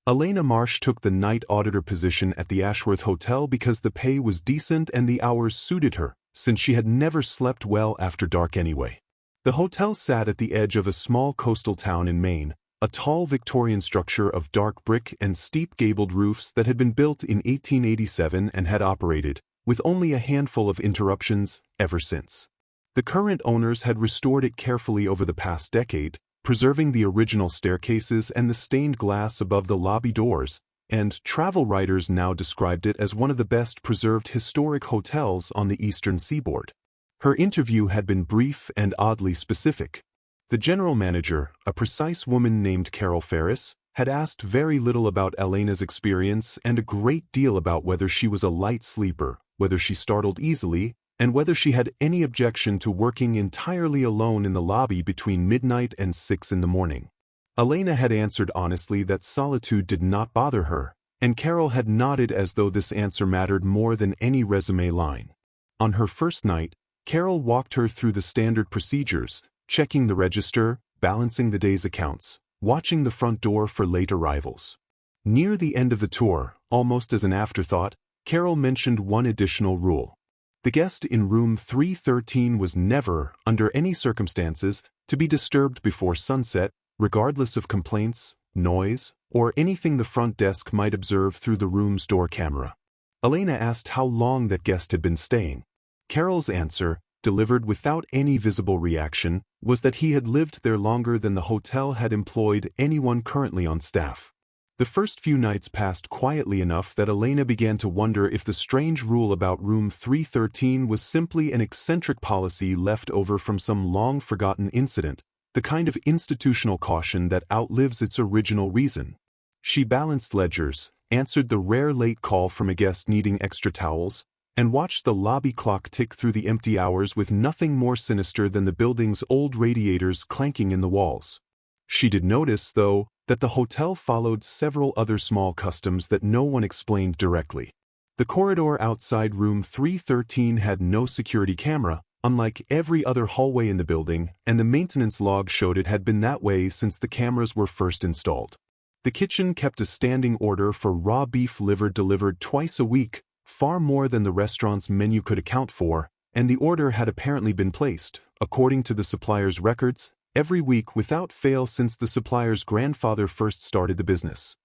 Elena Marsh took the night auditor position at the Ahsworth Hotel because the pay was decent and the hours suited her, since she had never slept well after dark anyway. The hotel sat at the edge of a small coastal town in Maine, a tall Victorian structure of dark brick and steep gabled roofs that had been built in 1887 and had operated, with only a handful of interruptions, ever since. The current owners had restored it carefully over the past decade, preserving the original staircases and the stained glass above the lobby doors, and travel writers now described it as one of the best preserved historic hotels on the eastern seaboard. Her interview had been brief and oddly specific. The general manager, a precise woman named Carol Ferris, had asked very little about Elena's experience and a great deal about whether she was a light sleeper, whether she startled easily, and whether she had any objection to working entirely alone in the lobby between midnight and 6 in the morning. Elena had answered honestly that solitude did not bother her, and Carol had nodded as though this answer mattered more than any resume line. On her first night, Carol walked her through the standard procedures, checking the register, balancing the day's accounts, watching the front door for late arrivals. Near the end of the tour, almost as an afterthought, Carol mentioned one additional rule. The guest in room 313 was never, under any circumstances, to be disturbed before sunset, regardless of complaints, noise, or anything the front desk might observe through the room's door camera. Elena asked how long that guest had been staying. Carol's answer, delivered without any visible reaction, was that he had lived there longer than the hotel had employed anyone currently on staff. The first few nights passed quietly enough that Elena began to wonder if the strange rule about room 313 was simply an eccentric policy left over from some long-forgotten incident, the kind of institutional caution that outlives its original reason. She balanced ledgers, answered the rare late call from a guest needing extra towels, and watched the lobby clock tick through the empty hours with nothing more sinister than the building's old radiators clanking in the walls. She did notice, though, that the hotel followed several other small customs that no one explained directly. The corridor outside room 313 had no security camera, unlike every other hallway in the building, and the maintenance log showed it had been that way since the cameras were first installed. The kitchen kept a standing order for raw beef liver delivered twice a week, far more than the restaurant's menu could account for, and the order had apparently been placed, according to the supplier's records, every week without fail since the supplier's grandfather first started the business.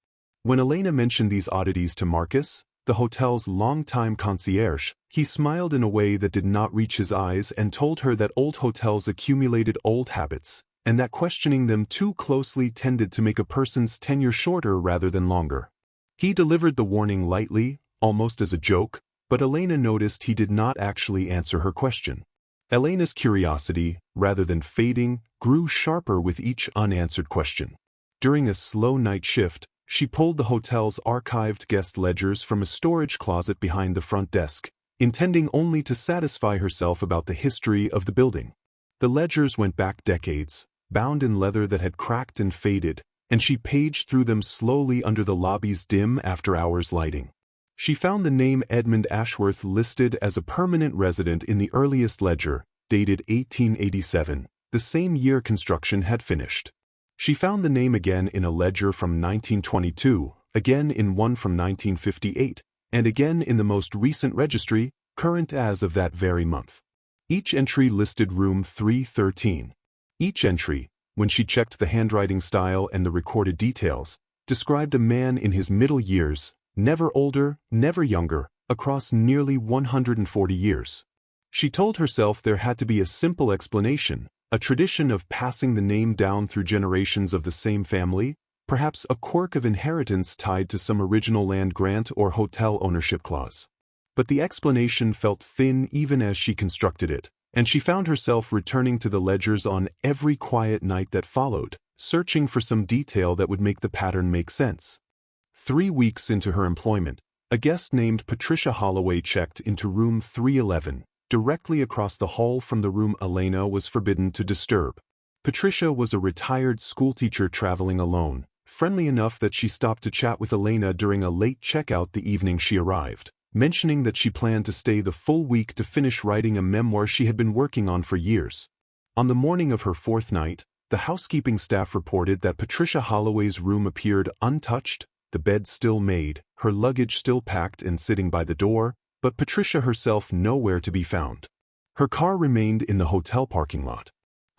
When Elena mentioned these oddities to Marcus, the hotel's longtime concierge, he smiled in a way that did not reach his eyes and told her that old hotels accumulated old habits, and that questioning them too closely tended to make a person's tenure shorter rather than longer. He delivered the warning lightly, almost as a joke, but Elena noticed he did not actually answer her question. Elena's curiosity, rather than fading, grew sharper with each unanswered question. During a slow night shift, she pulled the hotel's archived guest ledgers from a storage closet behind the front desk, intending only to satisfy herself about the history of the building. The ledgers went back decades, bound in leather that had cracked and faded, and she paged through them slowly under the lobby's dim after-hours lighting. She found the name Edmund Ahsworth listed as a permanent resident in the earliest ledger, dated 1887, the same year construction had finished. She found the name again in a ledger from 1922, again in one from 1958, and again in the most recent registry, current as of that very month. Each entry listed room 313. Each entry, when she checked the handwriting style and the recorded details, described a man in his middle years, never older, never younger, across nearly 140 years. She told herself there had to be a simple explanation, a tradition of passing the name down through generations of the same family, perhaps a quirk of inheritance tied to some original land grant or hotel ownership clause. But the explanation felt thin even as she constructed it, and she found herself returning to the ledgers on every quiet night that followed, searching for some detail that would make the pattern make sense. 3 weeks into her employment, a guest named Patricia Holloway checked into room 311, directly across the hall from the room Elena was forbidden to disturb. Patricia was a retired schoolteacher traveling alone, friendly enough that she stopped to chat with Elena during a late checkout the evening she arrived, mentioning that she planned to stay the full week to finish writing a memoir she had been working on for years. On the morning of her 4th night, the housekeeping staff reported that Patricia Holloway's room appeared untouched, the bed still made, her luggage still packed and sitting by the door, but Patricia herself nowhere to be found. Her car remained in the hotel parking lot.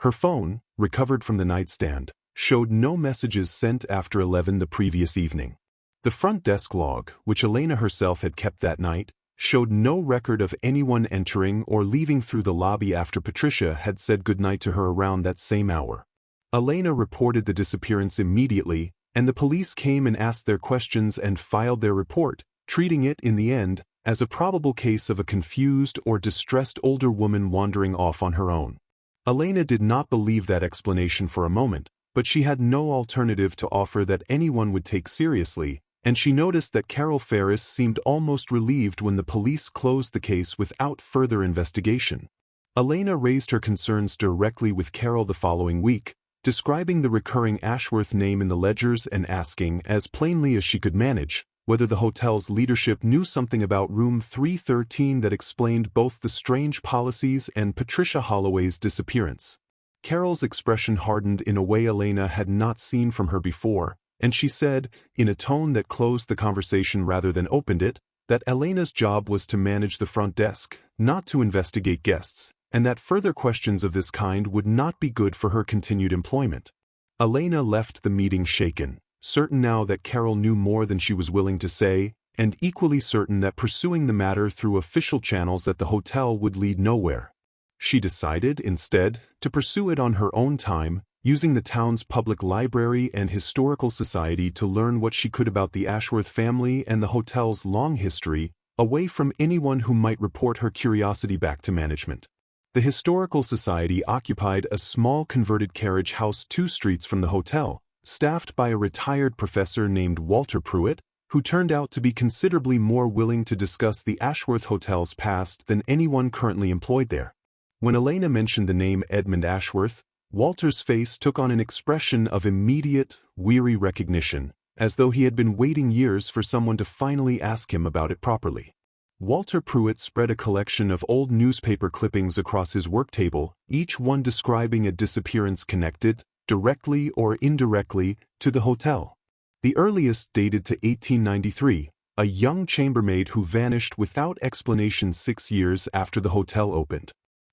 Her phone, recovered from the nightstand, showed no messages sent after 11 the previous evening. The front desk log, which Elena herself had kept that night, showed no record of anyone entering or leaving through the lobby after Patricia had said goodnight to her around that same hour. Elena reported the disappearance immediately, and the police came and asked their questions and filed their report, treating it, in the end, as a probable case of a confused or distressed older woman wandering off on her own. Elena did not believe that explanation for a moment, but she had no alternative to offer that anyone would take seriously, and she noticed that Carol Ferris seemed almost relieved when the police closed the case without further investigation. Elena raised her concerns directly with Carol the following week, describing the recurring Ahsworth name in the ledgers and asking, as plainly as she could manage, whether the hotel's leadership knew something about room 313 that explained both the strange policies and Patricia Holloway's disappearance. Carol's expression hardened in a way Elena had not seen from her before, and she said, in a tone that closed the conversation rather than opened it, that Elena's job was to manage the front desk, not to investigate guests, and that further questions of this kind would not be good for her continued employment. Elena left the meeting shaken, certain now that Carol knew more than she was willing to say, and equally certain that pursuing the matter through official channels at the hotel would lead nowhere. She decided, instead, to pursue it on her own time, using the town's public library and historical society to learn what she could about the Ahsworth family and the hotel's long history, away from anyone who might report her curiosity back to management. The Historical Society occupied a small converted carriage house 2 streets from the hotel, staffed by a retired professor named Walter Pruitt, who turned out to be considerably more willing to discuss the Ahsworth Hotel's past than anyone currently employed there. When Elena mentioned the name Edmund Ahsworth, Walter's face took on an expression of immediate, weary recognition, as though he had been waiting years for someone to finally ask him about it properly. Walter Pruitt spread a collection of old newspaper clippings across his work table, each one describing a disappearance connected, directly or indirectly, to the hotel. The earliest dated to 1893, a young chambermaid who vanished without explanation 6 years after the hotel opened.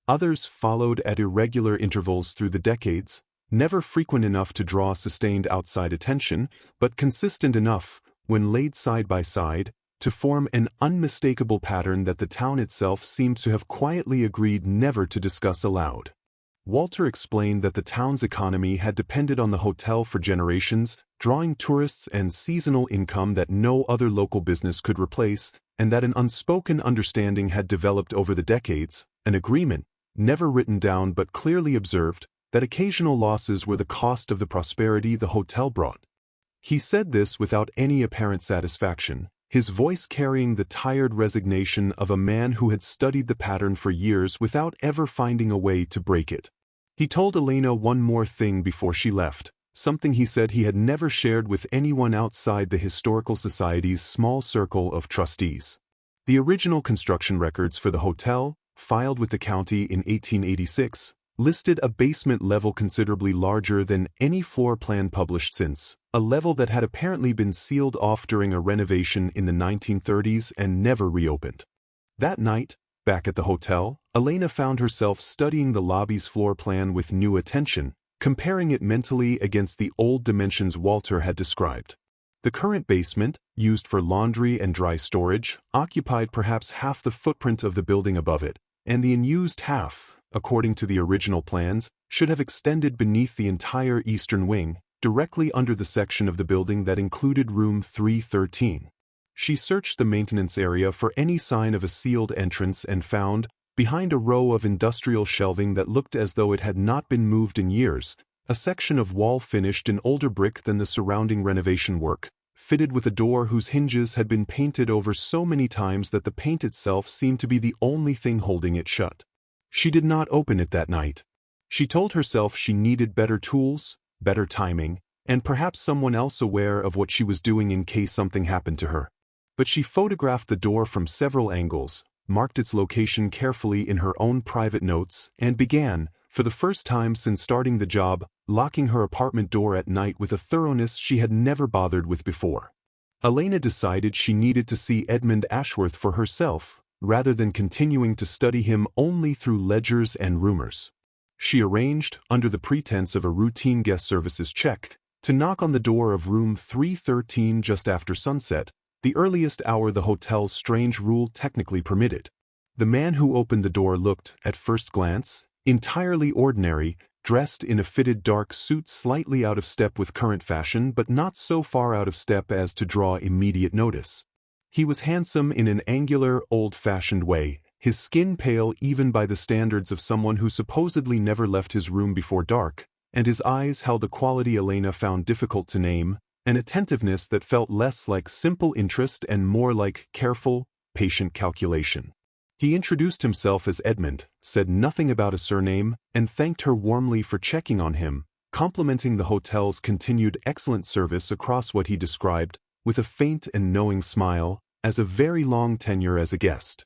Others followed at irregular intervals through the decades, never frequent enough to draw sustained outside attention, but consistent enough, when laid side by side, to form an unmistakable pattern that the town itself seemed to have quietly agreed never to discuss aloud. Walter explained that the town's economy had depended on the hotel for generations, drawing tourists and seasonal income that no other local business could replace, and that an unspoken understanding had developed over the decades, an agreement, never written down but clearly observed, that occasional losses were the cost of the prosperity the hotel brought. He said this without any apparent satisfaction, his voice carrying the tired resignation of a man who had studied the pattern for years without ever finding a way to break it. He told Elena one more thing before she left, something he said he had never shared with anyone outside the Historical Society's small circle of trustees. The original construction records for the hotel, filed with the county in 1886, listed a basement level considerably larger than any floor plan published since, a level that had apparently been sealed off during a renovation in the 1930s and never reopened. That night, back at the hotel, Elena found herself studying the lobby's floor plan with new attention, comparing it mentally against the old dimensions Walter had described. The current basement, used for laundry and dry storage, occupied perhaps half the footprint of the building above it, and the unused half, according to the original plans, should have extended beneath the entire eastern wing, directly under the section of the building that included room 313. She searched the maintenance area for any sign of a sealed entrance and found, behind a row of industrial shelving that looked as though it had not been moved in years, a section of wall finished in older brick than the surrounding renovation work, fitted with a door whose hinges had been painted over so many times that the paint itself seemed to be the only thing holding it shut. She did not open it that night. She told herself she needed better tools, better timing, and perhaps someone else aware of what she was doing in case something happened to her. But she photographed the door from several angles, marked its location carefully in her own private notes, and began, for the first time since starting the job, locking her apartment door at night with a thoroughness she had never bothered with before. Elena decided she needed to see Edmund Ahsworth for herself, rather than continuing to study him only through ledgers and rumors. She arranged, under the pretense of a routine guest services check, to knock on the door of room 313 just after sunset, the earliest hour the hotel's strange rule technically permitted. The man who opened the door looked, at first glance, entirely ordinary, dressed in a fitted dark suit slightly out of step with current fashion but not so far out of step as to draw immediate notice. He was handsome in an angular, old-fashioned way, his skin pale even by the standards of someone who supposedly never left his room before dark, and his eyes held a quality Elena found difficult to name, an attentiveness that felt less like simple interest and more like careful, patient calculation. He introduced himself as Edmund, said nothing about a surname, and thanked her warmly for checking on him, complimenting the hotel's continued excellent service across what he described, with a faint and knowing smile, as a very long tenure as a guest.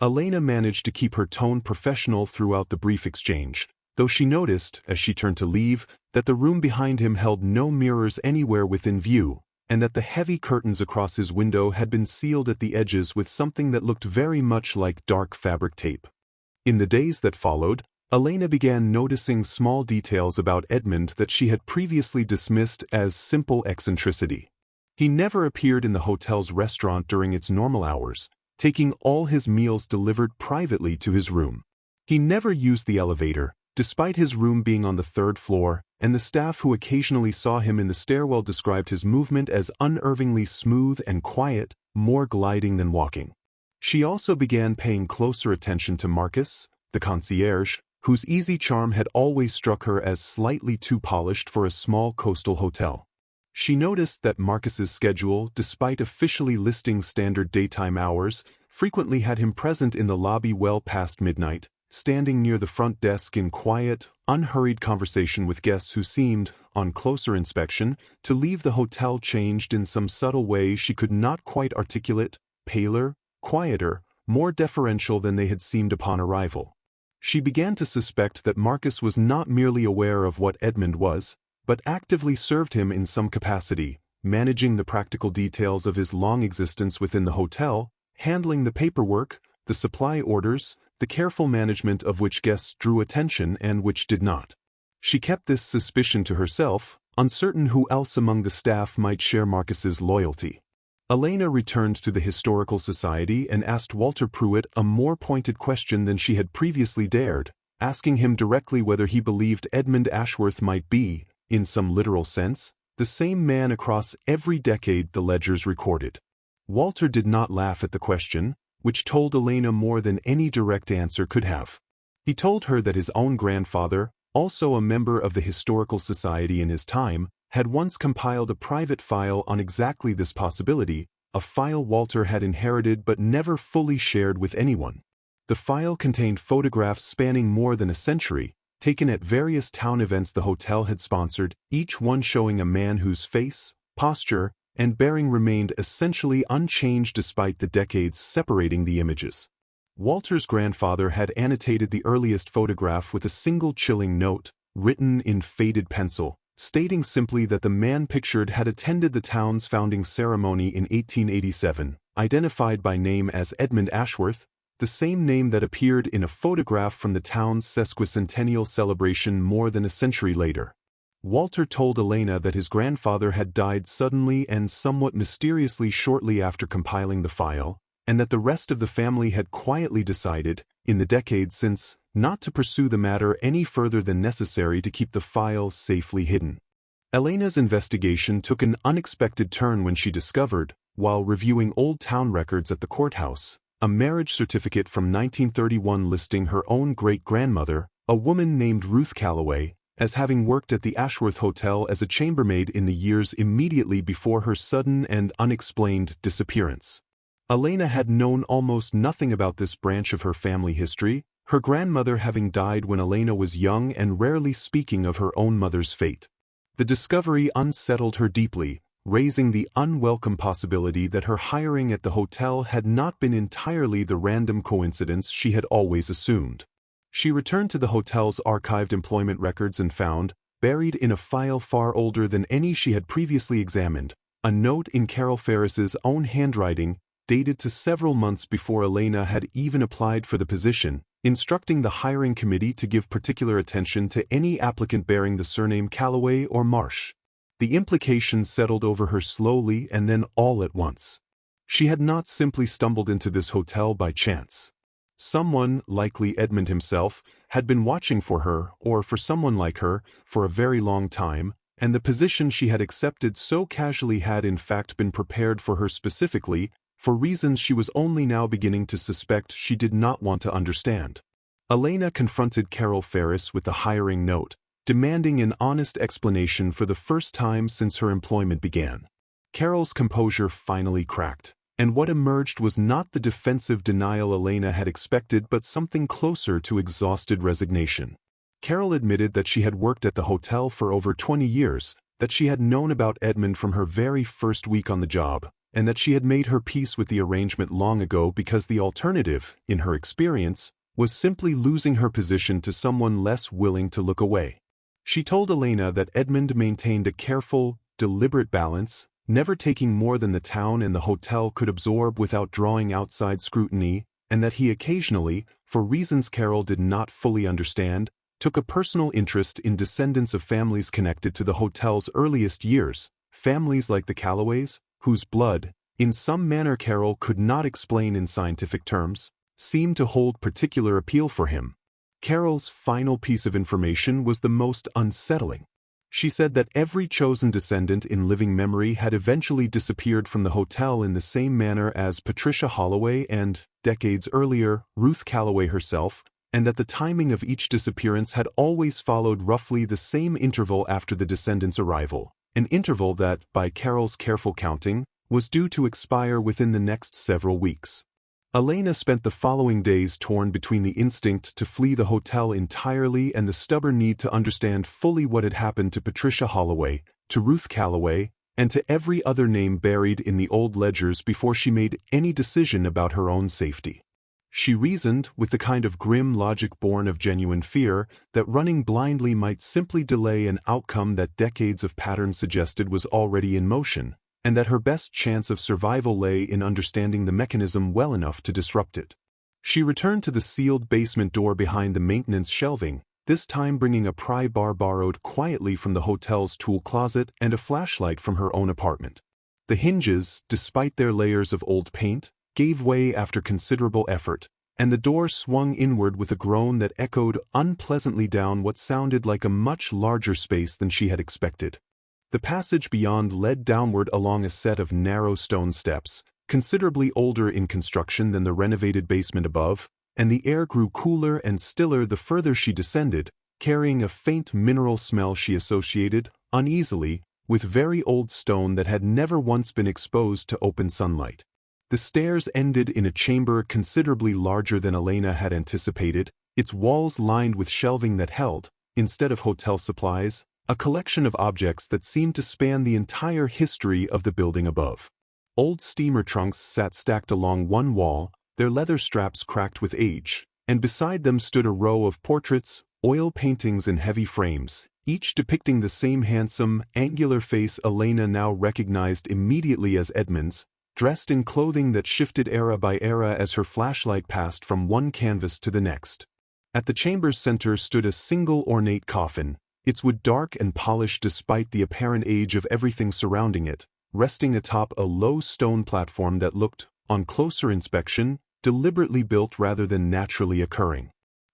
Elena managed to keep her tone professional throughout the brief exchange, though she noticed, as she turned to leave, that the room behind him held no mirrors anywhere within view, and that the heavy curtains across his window had been sealed at the edges with something that looked very much like dark fabric tape. In the days that followed, Elena began noticing small details about Edmund that she had previously dismissed as simple eccentricity. He never appeared in the hotel's restaurant during its normal hours, taking all his meals delivered privately to his room. He never used the elevator, despite his room being on the 3rd floor, and the staff who occasionally saw him in the stairwell described his movement as unnervingly smooth and quiet, more gliding than walking. She also began paying closer attention to Marcus, the concierge, whose easy charm had always struck her as slightly too polished for a small coastal hotel. She noticed that Marcus's schedule, despite officially listing standard daytime hours, frequently had him present in the lobby well past midnight, standing near the front desk in quiet, unhurried conversation with guests who seemed, on closer inspection, to leave the hotel changed in some subtle way she could not quite articulate, paler, quieter, more deferential than they had seemed upon arrival. She began to suspect that Marcus was not merely aware of what Edmund was, but actively served him in some capacity, managing the practical details of his long existence within the hotel, handling the paperwork, the supply orders, the careful management of which guests drew attention and which did not. She kept this suspicion to herself, uncertain who else among the staff might share Marcus's loyalty. Elena returned to the Historical Society and asked Walter Pruitt a more pointed question than she had previously dared, asking him directly whether he believed Edmund Ahsworth might be, in some literal sense, the same man across every decade the ledgers recorded. Walter did not laugh at the question, which told Elena more than any direct answer could have. He told her that his own grandfather, also a member of the Historical Society in his time, had once compiled a private file on exactly this possibility, a file Walter had inherited but never fully shared with anyone. The file contained photographs spanning more than a century, taken at various town events the hotel had sponsored, each one showing a man whose face, posture, and bearing remained essentially unchanged despite the decades separating the images. Walter's grandfather had annotated the earliest photograph with a single chilling note, written in faded pencil, stating simply that the man pictured had attended the town's founding ceremony in 1887, identified by name as Edmund Ahsworth, the same name that appeared in a photograph from the town's sesquicentennial celebration more than a century later. Walter told Elena that his grandfather had died suddenly and somewhat mysteriously shortly after compiling the file, and that the rest of the family had quietly decided, in the decades since, not to pursue the matter any further than necessary to keep the file safely hidden. Elena's investigation took an unexpected turn when she discovered, while reviewing old town records at the courthouse, a marriage certificate from 1931 listing her own great-grandmother, a woman named Ruth Calloway, as having worked at the Ahsworth Hotel as a chambermaid in the years immediately before her sudden and unexplained disappearance. Elena had known almost nothing about this branch of her family history, her grandmother having died when Elena was young and rarely speaking of her own mother's fate. The discovery unsettled her deeply, raising the unwelcome possibility that her hiring at the hotel had not been entirely the random coincidence she had always assumed. She returned to the hotel's archived employment records and found, buried in a file far older than any she had previously examined, a note in Carol Ferris's own handwriting, dated to several months before Elena had even applied for the position, instructing the hiring committee to give particular attention to any applicant bearing the surname Calloway or Marsh. The implications settled over her slowly and then all at once. She had not simply stumbled into this hotel by chance. Someone, likely Edmund himself, had been watching for her, or for someone like her, for a very long time, and the position she had accepted so casually had in fact been prepared for her specifically, for reasons she was only now beginning to suspect she did not want to understand. Elena confronted Carol Ferris with the hiring note, demanding an honest explanation for the first time since her employment began. Carol's composure finally cracked, and what emerged was not the defensive denial Elena had expected but something closer to exhausted resignation. Carol admitted that she had worked at the hotel for over 20 years, that she had known about Edmund from her very first week on the job, and that she had made her peace with the arrangement long ago because the alternative, in her experience, was simply losing her position to someone less willing to look away. She told Elena that Edmund maintained a careful, deliberate balance, never taking more than the town and the hotel could absorb without drawing outside scrutiny, and that he occasionally, for reasons Carol did not fully understand, took a personal interest in descendants of families connected to the hotel's earliest years, families like the Calloways, whose blood, in some manner Carol could not explain in scientific terms, seemed to hold particular appeal for him. Carol's final piece of information was the most unsettling. She said that every chosen descendant in living memory had eventually disappeared from the hotel in the same manner as Patricia Holloway and, decades earlier, Ruth Calloway herself, and that the timing of each disappearance had always followed roughly the same interval after the descendants' arrival, an interval that, by Carol's careful counting, was due to expire within the next several weeks. Elena spent the following days torn between the instinct to flee the hotel entirely and the stubborn need to understand fully what had happened to Patricia Holloway, to Ruth Calloway, and to every other name buried in the old ledgers before she made any decision about her own safety. She reasoned, with the kind of grim logic born of genuine fear, that running blindly might simply delay an outcome that decades of pattern suggested was already in motion, and that her best chance of survival lay in understanding the mechanism well enough to disrupt it. She returned to the sealed basement door behind the maintenance shelving, this time bringing a pry bar borrowed quietly from the hotel's tool closet and a flashlight from her own apartment. The hinges, despite their layers of old paint, gave way after considerable effort, and the door swung inward with a groan that echoed unpleasantly down what sounded like a much larger space than she had expected. The passage beyond led downward along a set of narrow stone steps, considerably older in construction than the renovated basement above, and the air grew cooler and stiller the further she descended, carrying a faint mineral smell she associated, uneasily, with very old stone that had never once been exposed to open sunlight. The stairs ended in a chamber considerably larger than Elena had anticipated, its walls lined with shelving that held, instead of hotel supplies, a collection of objects that seemed to span the entire history of the building above. Old steamer trunks sat stacked along one wall, their leather straps cracked with age, and beside them stood a row of portraits, oil paintings in heavy frames, each depicting the same handsome, angular face Elena now recognized immediately as Edmund's, dressed in clothing that shifted era by era as her flashlight passed from one canvas to the next. At the chamber's center stood a single ornate coffin, its wood dark and polished despite the apparent age of everything surrounding it, resting atop a low stone platform that looked, on closer inspection, deliberately built rather than naturally occurring.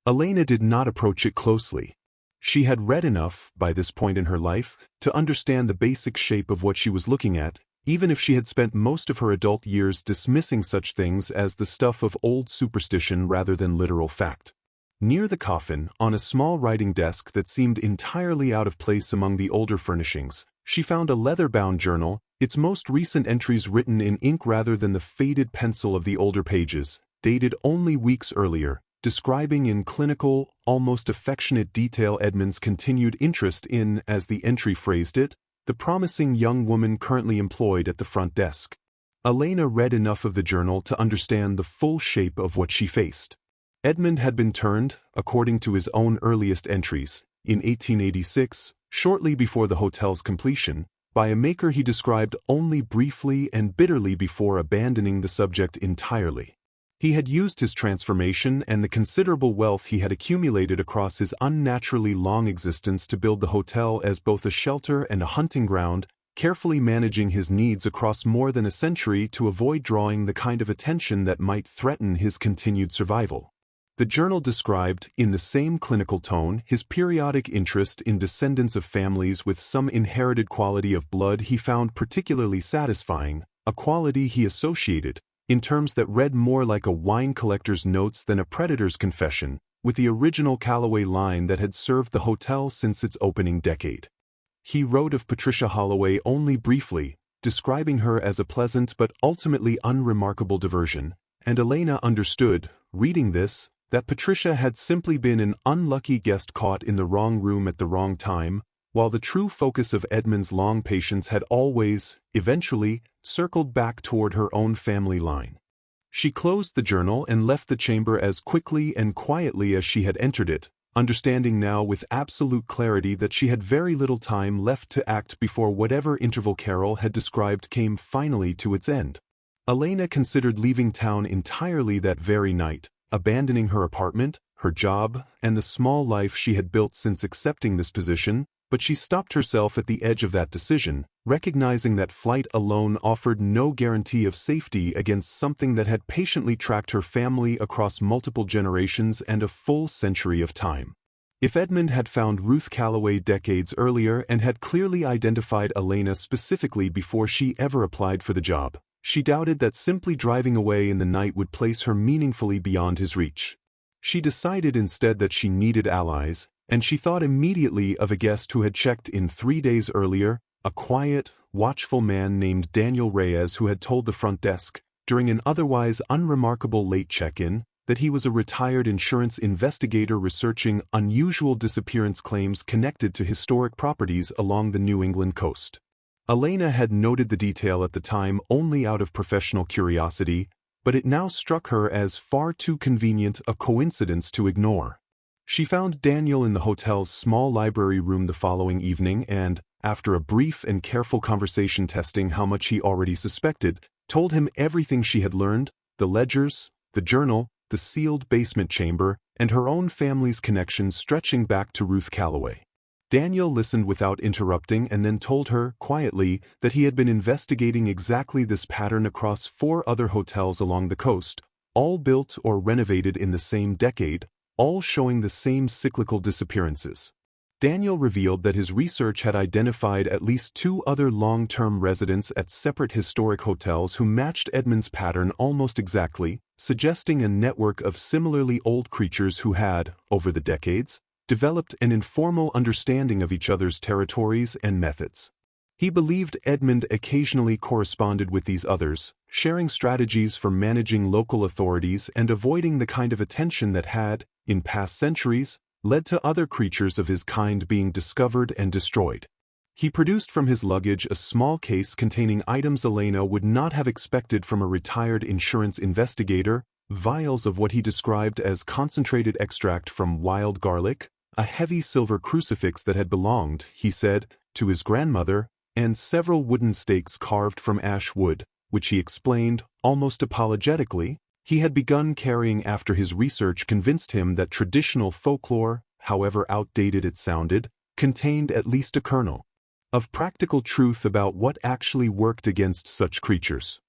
Elena did not approach it closely. She had read enough, by this point in her life, to understand the basic shape of what she was looking at, even if she had spent most of her adult years dismissing such things as the stuff of old superstition rather than literal fact. Near the coffin, on a small writing desk that seemed entirely out of place among the older furnishings, she found a leather-bound journal, its most recent entries written in ink rather than the faded pencil of the older pages, dated only weeks earlier, describing in clinical, almost affectionate detail Edmund's continued interest in, as the entry phrased it, the promising young woman currently employed at the front desk. Elena read enough of the journal to understand the full shape of what she faced. Edmund had been turned, according to his own earliest entries, in 1886, shortly before the hotel's completion, by a maker he described only briefly and bitterly before abandoning the subject entirely. He had used his transformation and the considerable wealth he had accumulated across his unnaturally long existence to build the hotel as both a shelter and a hunting ground, carefully managing his needs across more than a century to avoid drawing the kind of attention that might threaten his continued survival. The journal described, in the same clinical tone, his periodic interest in descendants of families with some inherited quality of blood he found particularly satisfying, a quality he associated, in terms that read more like a wine collector's notes than a predator's confession, with the original Calloway line that had served the hotel since its opening decade. He wrote of Patricia Holloway only briefly, describing her as a pleasant but ultimately unremarkable diversion, and Elena understood, reading this, that Patricia had simply been an unlucky guest caught in the wrong room at the wrong time, while the true focus of Edmund's long patience had always, eventually, circled back toward her own family line. She closed the journal and left the chamber as quickly and quietly as she had entered it, understanding now with absolute clarity that she had very little time left to act before whatever interval Carol had described came finally to its end. Elena considered leaving town entirely that very night, abandoning her apartment, her job, and the small life she had built since accepting this position, but she stopped herself at the edge of that decision, recognizing that flight alone offered no guarantee of safety against something that had patiently tracked her family across multiple generations and a full century of time. If Edmund had found Ruth Calloway decades earlier and had clearly identified Elena specifically before she ever applied for the job, she doubted that simply driving away in the night would place her meaningfully beyond his reach. She decided instead that she needed allies, and she thought immediately of a guest who had checked in 3 days earlier, a quiet, watchful man named Daniel Reyes who had told the front desk, during an otherwise unremarkable late check-in, that he was a retired insurance investigator researching unusual disappearance claims connected to historic properties along the New England coast. Elena had noted the detail at the time only out of professional curiosity, but it now struck her as far too convenient a coincidence to ignore. She found Daniel in the hotel's small library room the following evening and, after a brief and careful conversation testing how much he already suspected, told him everything she had learned, the ledgers, the journal, the sealed basement chamber, and her own family's connections stretching back to Ruth Calloway. Daniel listened without interrupting and then told her, quietly, that he had been investigating exactly this pattern across 4 other hotels along the coast, all built or renovated in the same decade, all showing the same cyclical disappearances. Daniel revealed that his research had identified at least 2 other long-term residents at separate historic hotels who matched Edmund's pattern almost exactly, suggesting a network of similarly old creatures who had, over the decades, developed an informal understanding of each other's territories and methods. He believed Edmund occasionally corresponded with these others, sharing strategies for managing local authorities and avoiding the kind of attention that had, in past centuries, led to other creatures of his kind being discovered and destroyed. He produced from his luggage a small case containing items Elena would not have expected from a retired insurance investigator, vials of what he described as concentrated extract from wild garlic, a heavy silver crucifix that had belonged, he said, to his grandmother, and several wooden stakes carved from ash wood, which he explained, almost apologetically, he had begun carrying after his research convinced him that traditional folklore, however outdated it sounded, contained at least a kernel of practical truth about what actually worked against such creatures.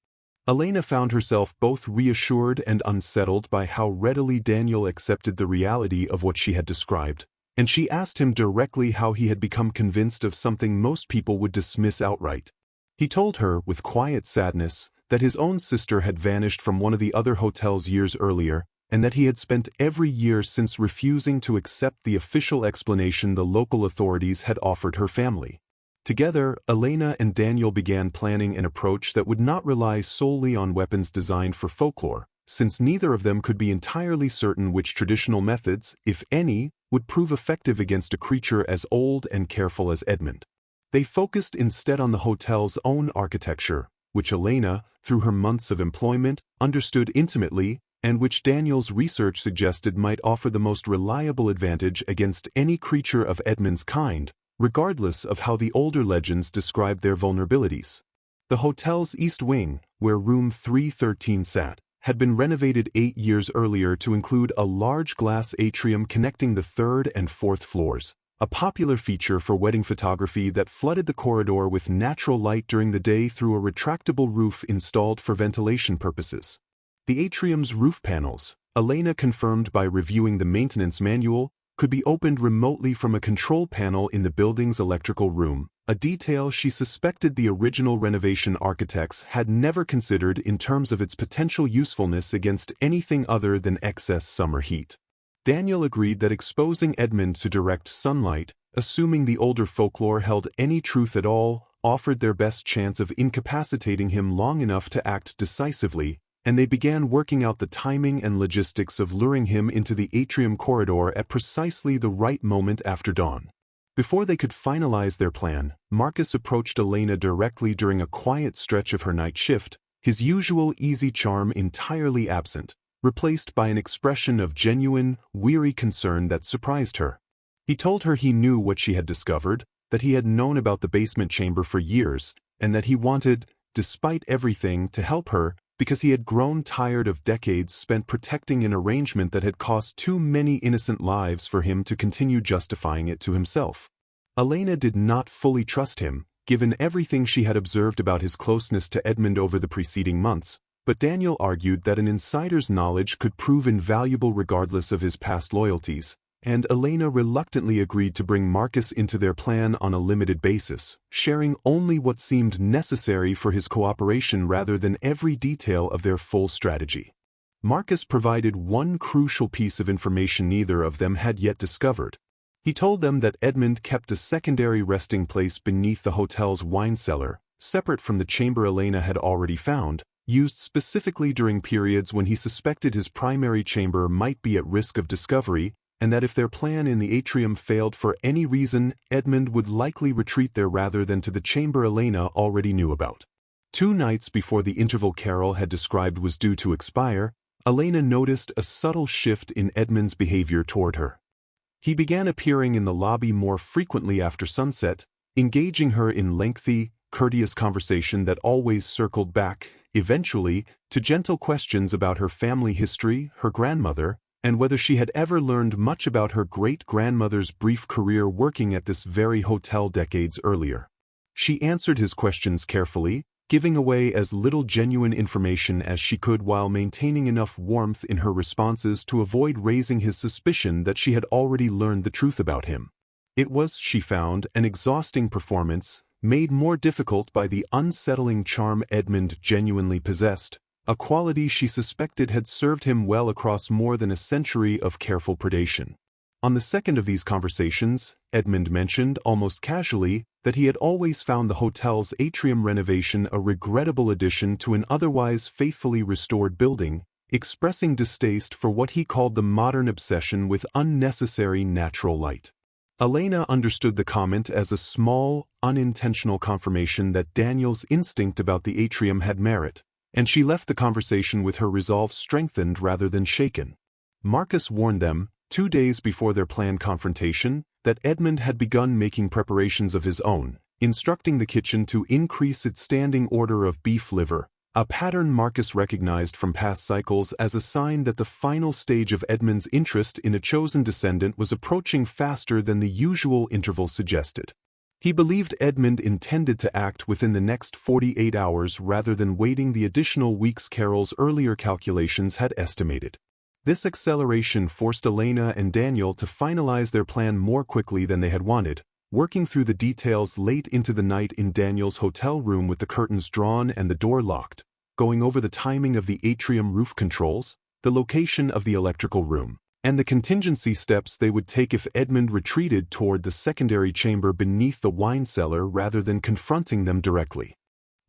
Elena found herself both reassured and unsettled by how readily Daniel accepted the reality of what she had described, and she asked him directly how he had become convinced of something most people would dismiss outright. He told her, with quiet sadness, that his own sister had vanished from one of the other hotels years earlier, and that he had spent every year since refusing to accept the official explanation the local authorities had offered her family. Together, Elena and Daniel began planning an approach that would not rely solely on weapons designed for folklore, since neither of them could be entirely certain which traditional methods, if any, would prove effective against a creature as old and careful as Edmund. They focused instead on the hotel's own architecture, which Elena, through her months of employment, understood intimately, and which Daniel's research suggested might offer the most reliable advantage against any creature of Edmund's kind, regardless of how the older legends described their vulnerabilities. The hotel's east wing, where room 313 sat, had been renovated 8 years earlier to include a large glass atrium connecting the third and fourth floors, a popular feature for wedding photography that flooded the corridor with natural light during the day through a retractable roof installed for ventilation purposes. The atrium's roof panels, Elena confirmed by reviewing the maintenance manual, could be opened remotely from a control panel in the building's electrical room, a detail she suspected the original renovation architects had never considered in terms of its potential usefulness against anything other than excess summer heat. Daniel agreed that exposing Edmund to direct sunlight, assuming the older folklore held any truth at all, offered their best chance of incapacitating him long enough to act decisively, and they began working out the timing and logistics of luring him into the atrium corridor at precisely the right moment after dawn. Before they could finalize their plan, Marcus approached Elena directly during a quiet stretch of her night shift, his usual easy charm entirely absent, replaced by an expression of genuine, weary concern that surprised her. He told her he knew what she had discovered, that he had known about the basement chamber for years, and that he wanted, despite everything, to help her, because he had grown tired of decades spent protecting an arrangement that had cost too many innocent lives for him to continue justifying it to himself. Elena did not fully trust him, given everything she had observed about his closeness to Edmund over the preceding months, but Daniel argued that an insider's knowledge could prove invaluable regardless of his past loyalties, and Elena reluctantly agreed to bring Marcus into their plan on a limited basis, sharing only what seemed necessary for his cooperation rather than every detail of their full strategy. Marcus provided one crucial piece of information neither of them had yet discovered. He told them that Edmund kept a secondary resting place beneath the hotel's wine cellar, separate from the chamber Elena had already found, used specifically during periods when he suspected his primary chamber might be at risk of discovery, and that if their plan in the atrium failed for any reason, Edmund would likely retreat there rather than to the chamber Elena already knew about. 2 nights before the interval Carol had described was due to expire, Elena noticed a subtle shift in Edmund's behavior toward her. He began appearing in the lobby more frequently after sunset, engaging her in lengthy, courteous conversation that always circled back, eventually, to gentle questions about her family history, her grandmother, and whether she had ever learned much about her great-grandmother's brief career working at this very hotel decades earlier. She answered his questions carefully, giving away as little genuine information as she could while maintaining enough warmth in her responses to avoid raising his suspicion that she had already learned the truth about him. It was, she found, an exhausting performance, made more difficult by the unsettling charm Edmund genuinely possessed, a quality she suspected had served him well across more than a century of careful predation. On the second of these conversations, Edmund mentioned, almost casually, that he had always found the hotel's atrium renovation a regrettable addition to an otherwise faithfully restored building, expressing distaste for what he called the modern obsession with unnecessary natural light. Elena understood the comment as a small, unintentional confirmation that Daniel's instinct about the atrium had merit, and she left the conversation with her resolve strengthened rather than shaken. Marcus warned them, 2 days before their planned confrontation, that Edmund had begun making preparations of his own, instructing the kitchen to increase its standing order of beef liver, a pattern Marcus recognized from past cycles as a sign that the final stage of Edmund's interest in a chosen descendant was approaching faster than the usual interval suggested. He believed Edmund intended to act within the next 48 hours rather than waiting the additional weeks Carol's earlier calculations had estimated. This acceleration forced Elena and Daniel to finalize their plan more quickly than they had wanted, working through the details late into the night in Daniel's hotel room with the curtains drawn and the door locked, going over the timing of the atrium roof controls, the location of the electrical room, and the contingency steps they would take if Edmund retreated toward the secondary chamber beneath the wine cellar rather than confronting them directly.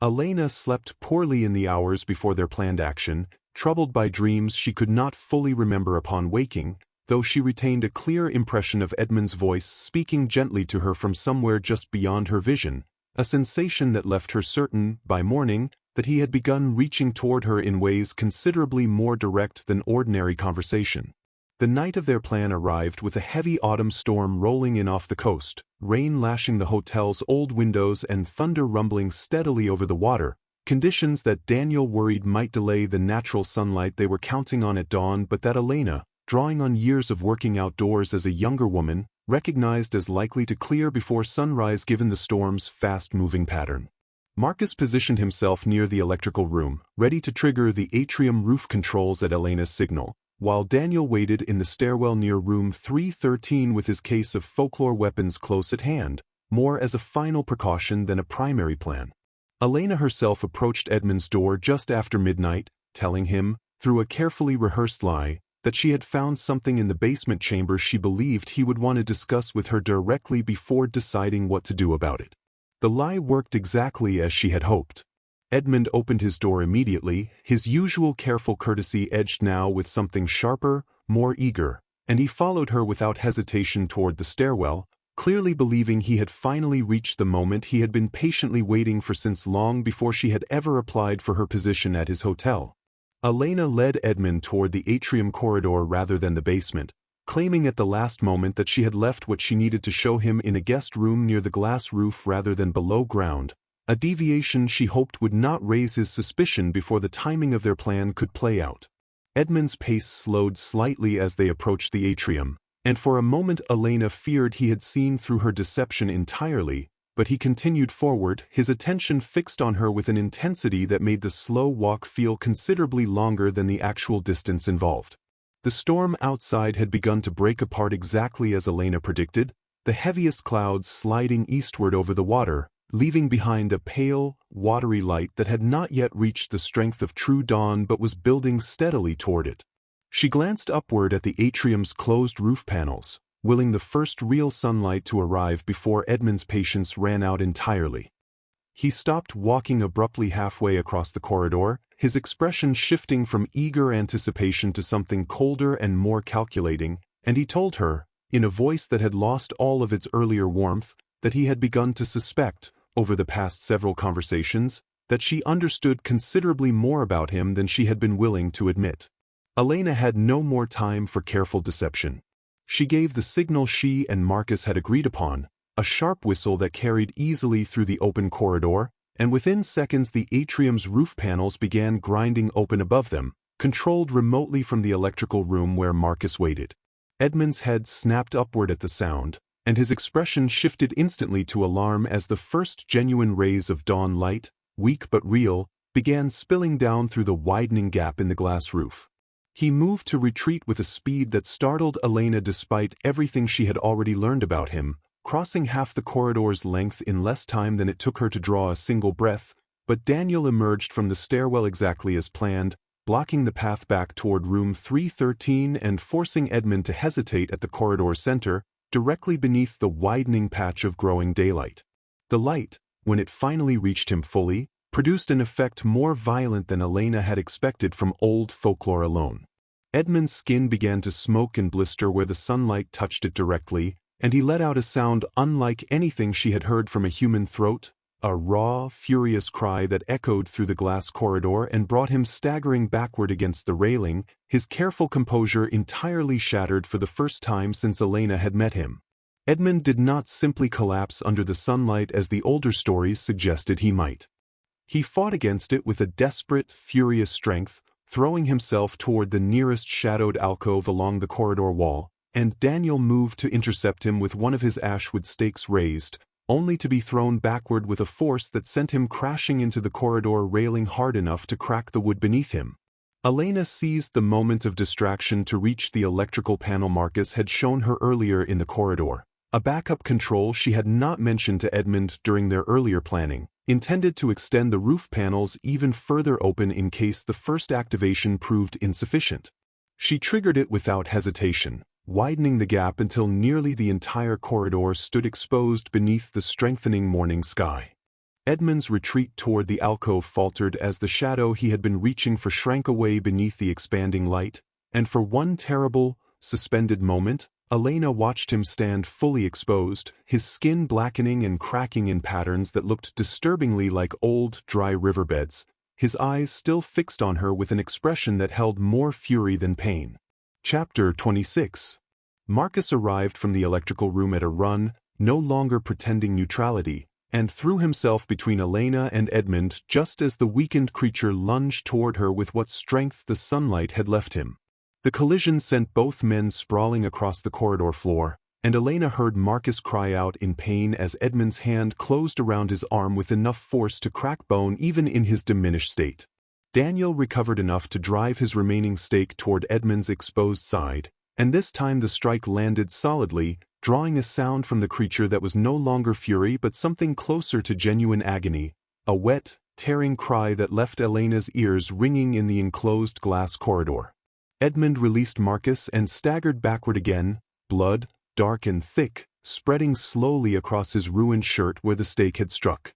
Elena slept poorly in the hours before their planned action, troubled by dreams she could not fully remember upon waking, though she retained a clear impression of Edmund's voice speaking gently to her from somewhere just beyond her vision, a sensation that left her certain, by morning, that he had begun reaching toward her in ways considerably more direct than ordinary conversation. The night of their plan arrived with a heavy autumn storm rolling in off the coast, rain lashing the hotel's old windows and thunder rumbling steadily over the water, conditions that Daniel worried might delay the natural sunlight they were counting on at dawn, but that Elena, drawing on years of working outdoors as a younger woman, recognized as likely to clear before sunrise given the storm's fast-moving pattern. Marcus positioned himself near the electrical room, ready to trigger the atrium roof controls at Elena's signal, while Daniel waited in the stairwell near room 313 with his case of folklore weapons close at hand, more as a final precaution than a primary plan. Elena herself approached Edmund's door just after midnight, telling him, through a carefully rehearsed lie, that she had found something in the basement chamber she believed he would want to discuss with her directly before deciding what to do about it. The lie worked exactly as she had hoped. Edmund opened his door immediately, his usual careful courtesy edged now with something sharper, more eager, and he followed her without hesitation toward the stairwell, clearly believing he had finally reached the moment he had been patiently waiting for since long before she had ever applied for her position at his hotel. Elena led Edmund toward the atrium corridor rather than the basement, claiming at the last moment that she had left what she needed to show him in a guest room near the glass roof rather than below ground, a deviation she hoped would not raise his suspicion before the timing of their plan could play out. Edmund's pace slowed slightly as they approached the atrium, and for a moment Elena feared he had seen through her deception entirely, but he continued forward, his attention fixed on her with an intensity that made the slow walk feel considerably longer than the actual distance involved. The storm outside had begun to break apart exactly as Elena predicted, the heaviest clouds sliding eastward over the water, leaving behind a pale, watery light that had not yet reached the strength of true dawn but was building steadily toward it. She glanced upward at the atrium's closed roof panels, willing the first real sunlight to arrive before Edmund's patience ran out entirely. He stopped walking abruptly halfway across the corridor, his expression shifting from eager anticipation to something colder and more calculating, and he told her, in a voice that had lost all of its earlier warmth, that he had begun to suspect, over the past several conversations, that she understood considerably more about him than she had been willing to admit. Elena had no more time for careful deception. She gave the signal she and Marcus had agreed upon, a sharp whistle that carried easily through the open corridor, and within seconds the atrium's roof panels began grinding open above them, controlled remotely from the electrical room where Marcus waited. Edmund's head snapped upward at the sound, and his expression shifted instantly to alarm as the first genuine rays of dawn light, weak but real, began spilling down through the widening gap in the glass roof. He moved to retreat with a speed that startled Elena despite everything she had already learned about him, crossing half the corridor's length in less time than it took her to draw a single breath, but Daniel emerged from the stairwell exactly as planned, blocking the path back toward room 313 and forcing Edmund to hesitate at the corridor's center, directly beneath the widening patch of growing daylight. The light, when it finally reached him fully, produced an effect more violent than Elena had expected from old folklore alone. Edmund's skin began to smoke and blister where the sunlight touched it directly, and he let out a sound unlike anything she had heard from a human throat, a raw, furious cry that echoed through the glass corridor and brought him staggering backward against the railing, his careful composure entirely shattered for the first time since Elena had met him. Edmund did not simply collapse under the sunlight as the older stories suggested he might. He fought against it with a desperate, furious strength, throwing himself toward the nearest shadowed alcove along the corridor wall, and Daniel moved to intercept him with one of his ashwood stakes raised, only to be thrown backward with a force that sent him crashing into the corridor railing hard enough to crack the wood beneath him. Elena seized the moment of distraction to reach the electrical panel Marcus had shown her earlier in the corridor, a backup control she had not mentioned to Edmund during their earlier planning, intended to extend the roof panels even further open in case the first activation proved insufficient. She triggered it without hesitation, widening the gap until nearly the entire corridor stood exposed beneath the strengthening morning sky. Edmund's retreat toward the alcove faltered as the shadow he had been reaching for shrank away beneath the expanding light, and for one terrible, suspended moment, Elena watched him stand fully exposed, his skin blackening and cracking in patterns that looked disturbingly like old, dry riverbeds, his eyes still fixed on her with an expression that held more fury than pain. Chapter 26. Marcus arrived from the electrical room at a run, no longer pretending neutrality, and threw himself between Elena and Edmund just as the weakened creature lunged toward her with what strength the sunlight had left him. The collision sent both men sprawling across the corridor floor, and Elena heard Marcus cry out in pain as Edmund's hand closed around his arm with enough force to crack bone even in his diminished state. Daniel recovered enough to drive his remaining stake toward Edmund's exposed side, and this time the strike landed solidly, drawing a sound from the creature that was no longer fury but something closer to genuine agony, a wet, tearing cry that left Elena's ears ringing in the enclosed glass corridor. Edmund released Marcus and staggered backward again, blood, dark and thick, spreading slowly across his ruined shirt where the stake had struck.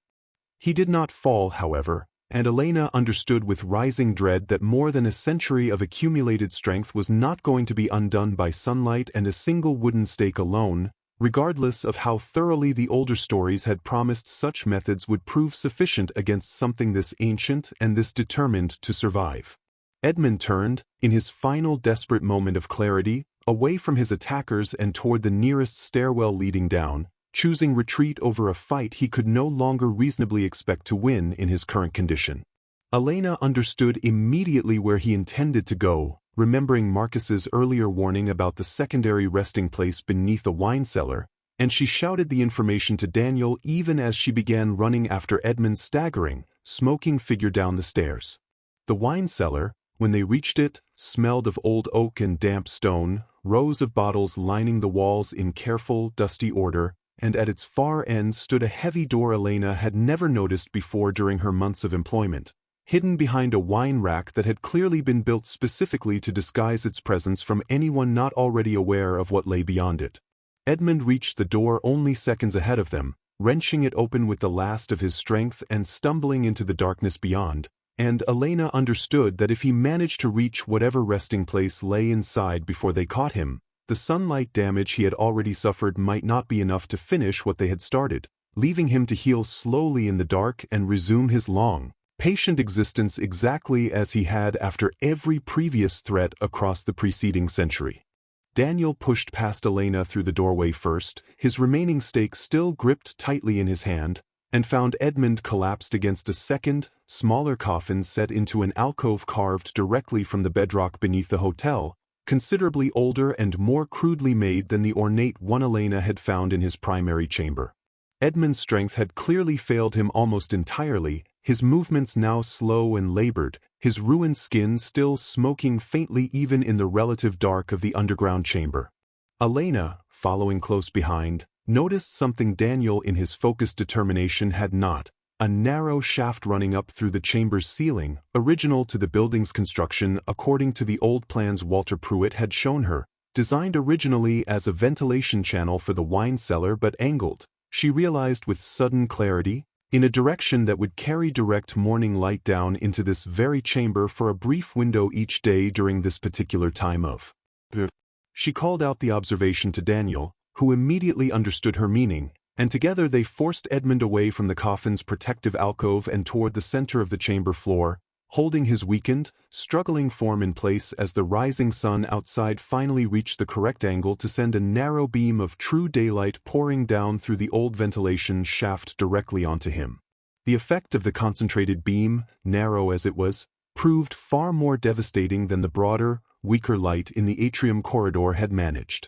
He did not fall, however, and Elena understood with rising dread that more than a century of accumulated strength was not going to be undone by sunlight and a single wooden stake alone, regardless of how thoroughly the older stories had promised such methods would prove sufficient against something this ancient and this determined to survive. Edmund turned, in his final desperate moment of clarity, away from his attackers and toward the nearest stairwell leading down, choosing retreat over a fight he could no longer reasonably expect to win in his current condition. Elena understood immediately where he intended to go, remembering Marcus's earlier warning about the secondary resting place beneath a wine cellar, and she shouted the information to Daniel even as she began running after Edmund's staggering, smoking figure down the stairs. The wine cellar, when they reached it, smelled of old oak and damp stone, rows of bottles lining the walls in careful, dusty order, and at its far end stood a heavy door Elena had never noticed before during her months of employment, hidden behind a wine rack that had clearly been built specifically to disguise its presence from anyone not already aware of what lay beyond it. Edmund reached the door only seconds ahead of them, wrenching it open with the last of his strength and stumbling into the darkness beyond, and Elena understood that if he managed to reach whatever resting place lay inside before they caught him, the sunlight damage he had already suffered might not be enough to finish what they had started, leaving him to heal slowly in the dark and resume his long, patient existence exactly as he had after every previous threat across the preceding century. Daniel pushed past Elena through the doorway first, his remaining stake still gripped tightly in his hand, and found Edmund collapsed against a second, smaller coffin set into an alcove carved directly from the bedrock beneath the hotel, considerably older and more crudely made than the ornate one Elena had found in his primary chamber. Edmund's strength had clearly failed him almost entirely, his movements now slow and labored, his ruined skin still smoking faintly even in the relative dark of the underground chamber. Elena, following close behind, noticed something Daniel in his focused determination had not, a narrow shaft running up through the chamber's ceiling, original to the building's construction according to the old plans Walter Pruitt had shown her, designed originally as a ventilation channel for the wine cellar but angled, she realized with sudden clarity, in a direction that would carry direct morning light down into this very chamber for a brief window each day during this particular time of. She called out the observation to Daniel, who immediately understood her meaning, and together they forced Edmund away from the coffin's protective alcove and toward the center of the chamber floor, holding his weakened, struggling form in place as the rising sun outside finally reached the correct angle to send a narrow beam of true daylight pouring down through the old ventilation shaft directly onto him. The effect of the concentrated beam, narrow as it was, proved far more devastating than the broader, weaker light in the atrium corridor had managed.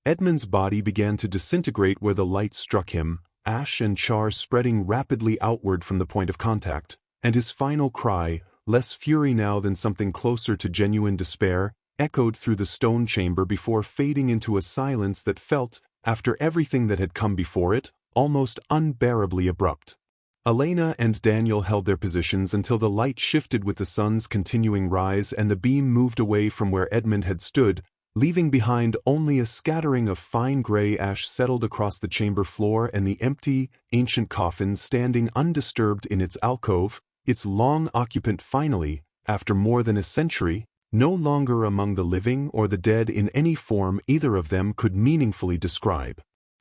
Edmund's body began to disintegrate where the light struck him, ash and char spreading rapidly outward from the point of contact, and his final cry, less fury now than something closer to genuine despair, echoed through the stone chamber before fading into a silence that felt, after everything that had come before it, almost unbearably abrupt. Elena and Daniel held their positions until the light shifted with the sun's continuing rise and the beam moved away from where Edmund had stood, leaving behind only a scattering of fine gray ash settled across the chamber floor and the empty, ancient coffin standing undisturbed in its alcove, its long occupant finally, after more than a century, no longer among the living or the dead in any form either of them could meaningfully describe.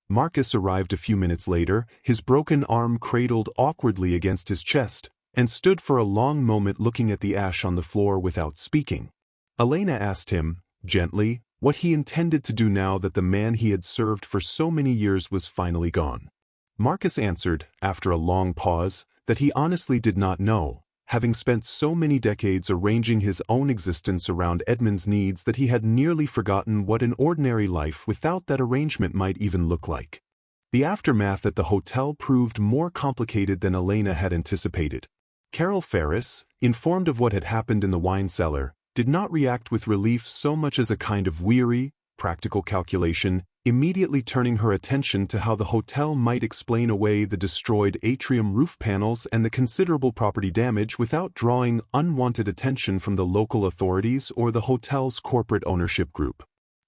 Marcus arrived a few minutes later, his broken arm cradled awkwardly against his chest, and stood for a long moment looking at the ash on the floor without speaking. Elena asked him, gently, what he intended to do now that the man he had served for so many years was finally gone. Marcus answered, after a long pause, that he honestly did not know, having spent so many decades arranging his own existence around Edmund's needs that he had nearly forgotten what an ordinary life without that arrangement might even look like. The aftermath at the hotel proved more complicated than Elena had anticipated. Carol Ferris, informed of what had happened in the wine cellar, did not react with relief so much as a kind of weary, practical calculation, immediately turning her attention to how the hotel might explain away the destroyed atrium roof panels and the considerable property damage without drawing unwanted attention from the local authorities or the hotel's corporate ownership group.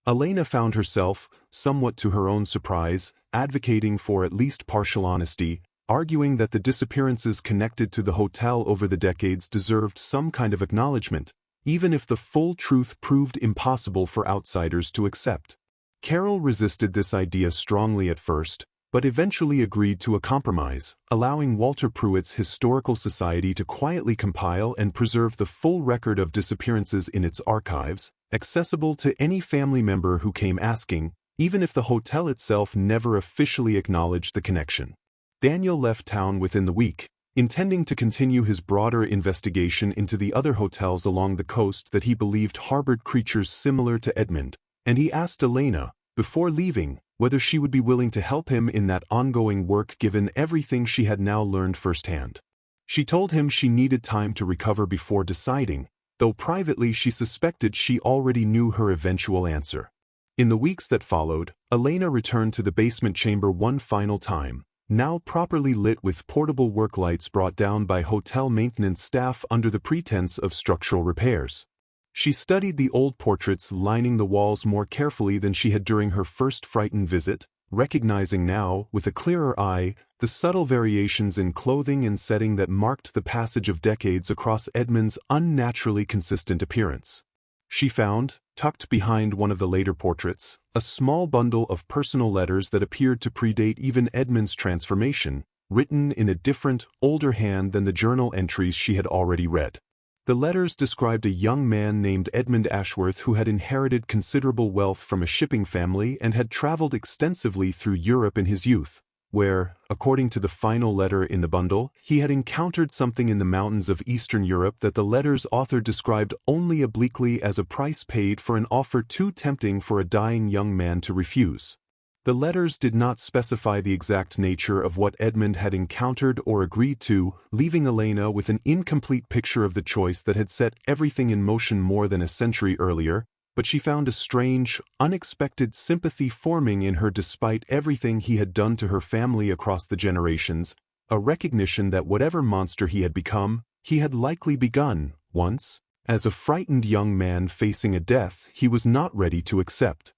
Elena found herself, somewhat to her own surprise, advocating for at least partial honesty, arguing that the disappearances connected to the hotel over the decades deserved some kind of acknowledgement, even if the full truth proved impossible for outsiders to accept. Carol resisted this idea strongly at first, but eventually agreed to a compromise, allowing Walter Pruitt's Historical Society to quietly compile and preserve the full record of disappearances in its archives, accessible to any family member who came asking, even if the hotel itself never officially acknowledged the connection. Daniel left town within the week, intending to continue his broader investigation into the other hotels along the coast that he believed harbored creatures similar to Edmund, and he asked Elena, before leaving, whether she would be willing to help him in that ongoing work given everything she had now learned firsthand. She told him she needed time to recover before deciding, though privately she suspected she already knew her eventual answer. In the weeks that followed, Elena returned to the basement chamber one final time, now properly lit with portable work lights brought down by hotel maintenance staff under the pretense of structural repairs. She studied the old portraits lining the walls more carefully than she had during her first frightened visit, recognizing now, with a clearer eye, the subtle variations in clothing and setting that marked the passage of decades across Edmund's unnaturally consistent appearance. She found, tucked behind one of the later portraits, a small bundle of personal letters that appeared to predate even Edmund's transformation, written in a different, older hand than the journal entries she had already read. The letters described a young man named Edmund Ahsworth who had inherited considerable wealth from a shipping family and had traveled extensively through Europe in his youth, where, according to the final letter in the bundle, he had encountered something in the mountains of Eastern Europe that the letter's author described only obliquely as a price paid for an offer too tempting for a dying young man to refuse. The letters did not specify the exact nature of what Edmund had encountered or agreed to, leaving Elena with an incomplete picture of the choice that had set everything in motion more than a century earlier, but she found a strange, unexpected sympathy forming in her despite everything he had done to her family across the generations, a recognition that whatever monster he had become, he had likely begun, once, as a frightened young man facing a death he was not ready to accept.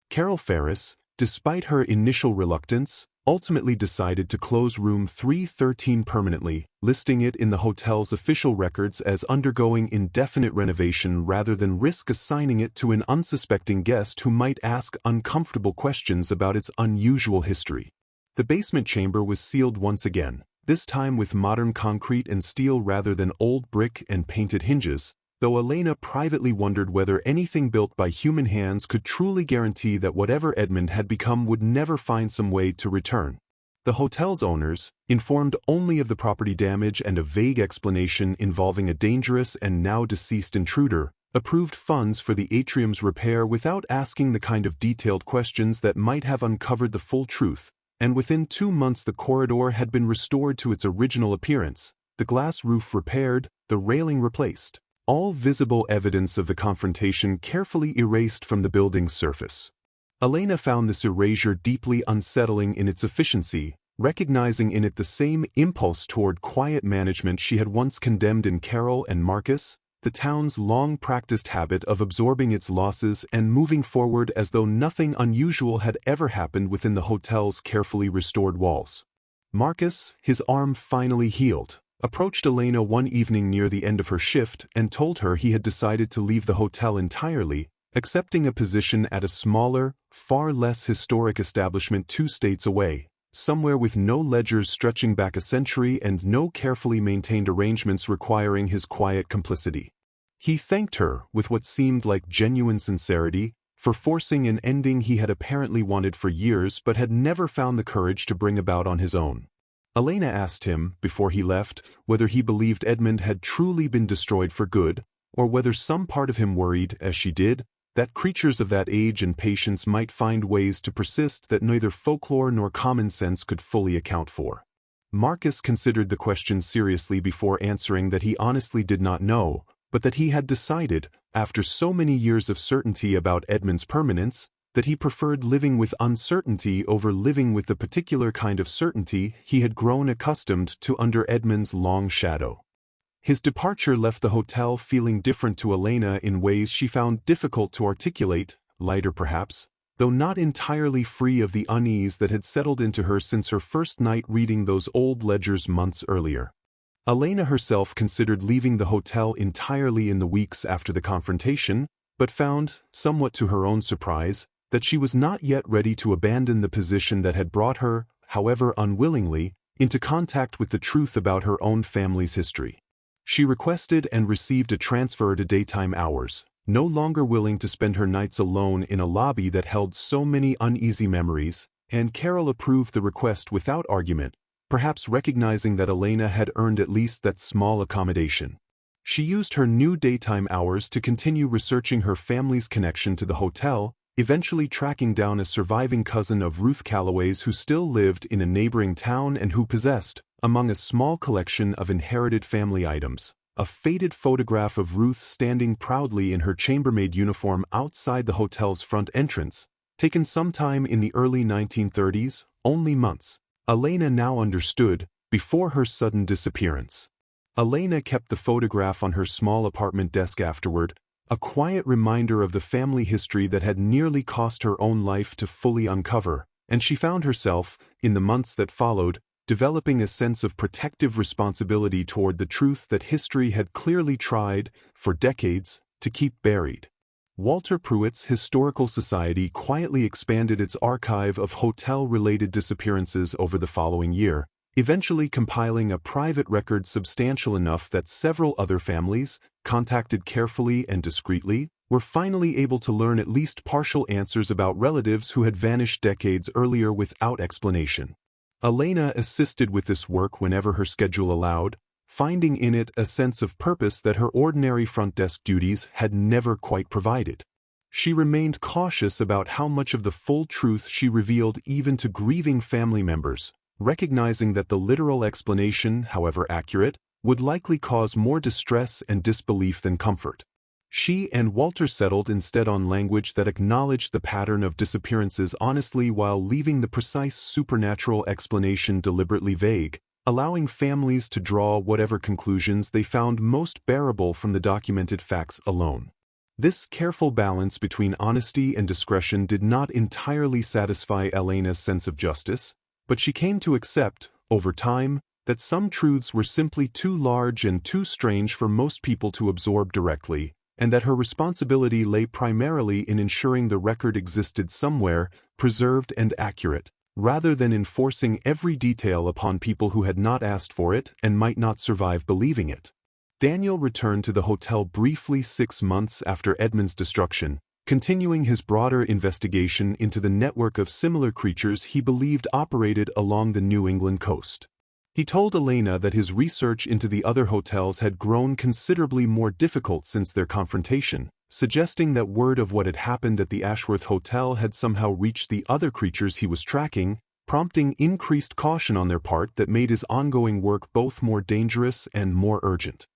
Carol Ferris, despite her initial reluctance, ultimately decided to close room 313 permanently, listing it in the hotel's official records as undergoing indefinite renovation rather than risk assigning it to an unsuspecting guest who might ask uncomfortable questions about its unusual history. The basement chamber was sealed once again, this time with modern concrete and steel rather than old brick and painted hinges, though Elena privately wondered whether anything built by human hands could truly guarantee that whatever Edmund had become would never find some way to return. The hotel's owners, informed only of the property damage and a vague explanation involving a dangerous and now deceased intruder, approved funds for the atrium's repair without asking the kind of detailed questions that might have uncovered the full truth, and within 2 months the corridor had been restored to its original appearance, the glass roof repaired, the railing replaced. All visible evidence of the confrontation carefully erased from the building's surface. Elena found this erasure deeply unsettling in its efficiency, recognizing in it the same impulse toward quiet management she had once condemned in Carol and Marcus, the town's long-practiced habit of absorbing its losses and moving forward as though nothing unusual had ever happened within the hotel's carefully restored walls. Marcus, his arm finally healed, approached Elena one evening near the end of her shift and told her he had decided to leave the hotel entirely, accepting a position at a smaller, far less historic establishment 2 states away, somewhere with no ledgers stretching back a century and no carefully maintained arrangements requiring his quiet complicity. He thanked her with what seemed like genuine sincerity, for forcing an ending he had apparently wanted for years but had never found the courage to bring about on his own. Elena asked him, before he left, whether he believed Edmund had truly been destroyed for good, or whether some part of him worried, as she did, that creatures of that age and patience might find ways to persist that neither folklore nor common sense could fully account for. Marcus considered the question seriously before answering that he honestly did not know, but that he had decided, after so many years of certainty about Edmund's permanence, that he preferred living with uncertainty over living with the particular kind of certainty he had grown accustomed to under Edmund's long shadow. His departure left the hotel feeling different to Elena in ways she found difficult to articulate, lighter perhaps, though not entirely free of the unease that had settled into her since her first night reading those old ledgers months earlier. Elena herself considered leaving the hotel entirely in the weeks after the confrontation, but found, somewhat to her own surprise, that she was not yet ready to abandon the position that had brought her, however unwillingly, into contact with the truth about her own family's history. She requested and received a transfer to daytime hours, no longer willing to spend her nights alone in a lobby that held so many uneasy memories, and Carol approved the request without argument, perhaps recognizing that Elena had earned at least that small accommodation. She used her new daytime hours to continue researching her family's connection to the hotel, eventually tracking down a surviving cousin of Ruth Calloway's who still lived in a neighboring town and who possessed, among a small collection of inherited family items, a faded photograph of Ruth standing proudly in her chambermaid uniform outside the hotel's front entrance, taken sometime in the early 1930s, only months, Elena now understood, before her sudden disappearance. Elena kept the photograph on her small apartment desk afterward, a quiet reminder of the family history that had nearly cost her own life to fully uncover, and she found herself, in the months that followed, developing a sense of protective responsibility toward the truth that history had clearly tried, for decades, to keep buried. Walter Pruitt's Historical Society quietly expanded its archive of hotel-related disappearances over the following year, eventually compiling a private record substantial enough that several other families, contacted carefully and discreetly, were finally able to learn at least partial answers about relatives who had vanished decades earlier without explanation. Elena assisted with this work whenever her schedule allowed, finding in it a sense of purpose that her ordinary front desk duties had never quite provided. She remained cautious about how much of the full truth she revealed even to grieving family members, recognizing that the literal explanation, however accurate, would likely cause more distress and disbelief than comfort. She and Walter settled instead on language that acknowledged the pattern of disappearances honestly while leaving the precise supernatural explanation deliberately vague, allowing families to draw whatever conclusions they found most bearable from the documented facts alone. This careful balance between honesty and discretion did not entirely satisfy Elena's sense of justice, but she came to accept, over time, that some truths were simply too large and too strange for most people to absorb directly, and that her responsibility lay primarily in ensuring the record existed somewhere, preserved and accurate, rather than enforcing every detail upon people who had not asked for it and might not survive believing it. Daniel returned to the hotel briefly 6 months after Edmund's destruction, continuing his broader investigation into the network of similar creatures he believed operated along the New England coast. He told Elena that his research into the other hotels had grown considerably more difficult since their confrontation, suggesting that word of what had happened at the Ahsworth Hotel had somehow reached the other creatures he was tracking, prompting increased caution on their part that made his ongoing work both more dangerous and more urgent.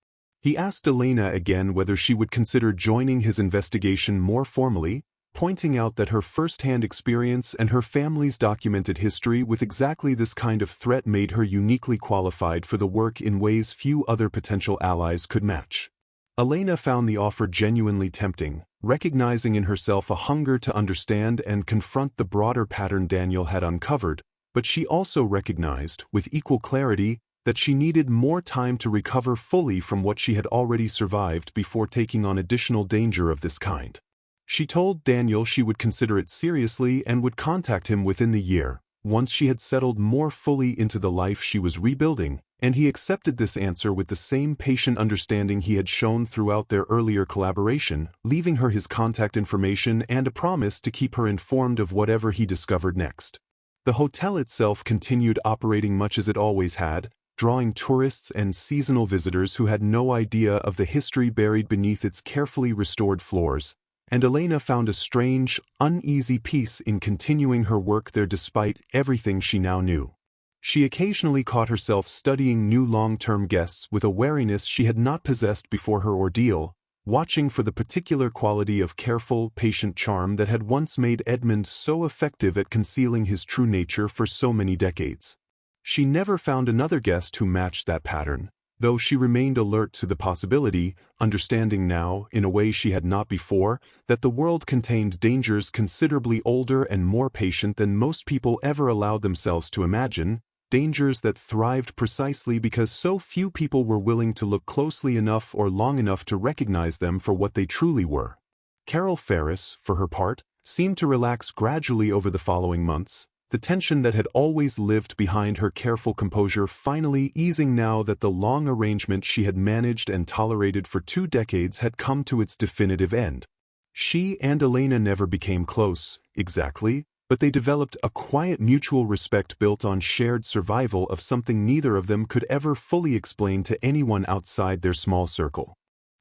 He asked Elena again whether she would consider joining his investigation more formally, pointing out that her first-hand experience and her family's documented history with exactly this kind of threat made her uniquely qualified for the work in ways few other potential allies could match. Elena found the offer genuinely tempting, recognizing in herself a hunger to understand and confront the broader pattern Daniel had uncovered, but she also recognized, with equal clarity, that she needed more time to recover fully from what she had already survived before taking on additional danger of this kind. She told Daniel she would consider it seriously and would contact him within the year, once she had settled more fully into the life she was rebuilding, and he accepted this answer with the same patient understanding he had shown throughout their earlier collaboration, leaving her his contact information and a promise to keep her informed of whatever he discovered next. The hotel itself continued operating much as it always had, drawing tourists and seasonal visitors who had no idea of the history buried beneath its carefully restored floors, and Elena found a strange, uneasy peace in continuing her work there despite everything she now knew. She occasionally caught herself studying new long-term guests with a wariness she had not possessed before her ordeal, watching for the particular quality of careful, patient charm that had once made Edmund so effective at concealing his true nature for so many decades. She never found another guest who matched that pattern, though she remained alert to the possibility, understanding now, in a way she had not before, that the world contained dangers considerably older and more patient than most people ever allowed themselves to imagine, dangers that thrived precisely because so few people were willing to look closely enough or long enough to recognize them for what they truly were. Carol Ferris, for her part, seemed to relax gradually over the following months, the tension that had always lived behind her careful composure finally easing now that the long arrangement she had managed and tolerated for 2 decades had come to its definitive end. She and Elena never became close, exactly, but they developed a quiet mutual respect built on shared survival of something neither of them could ever fully explain to anyone outside their small circle.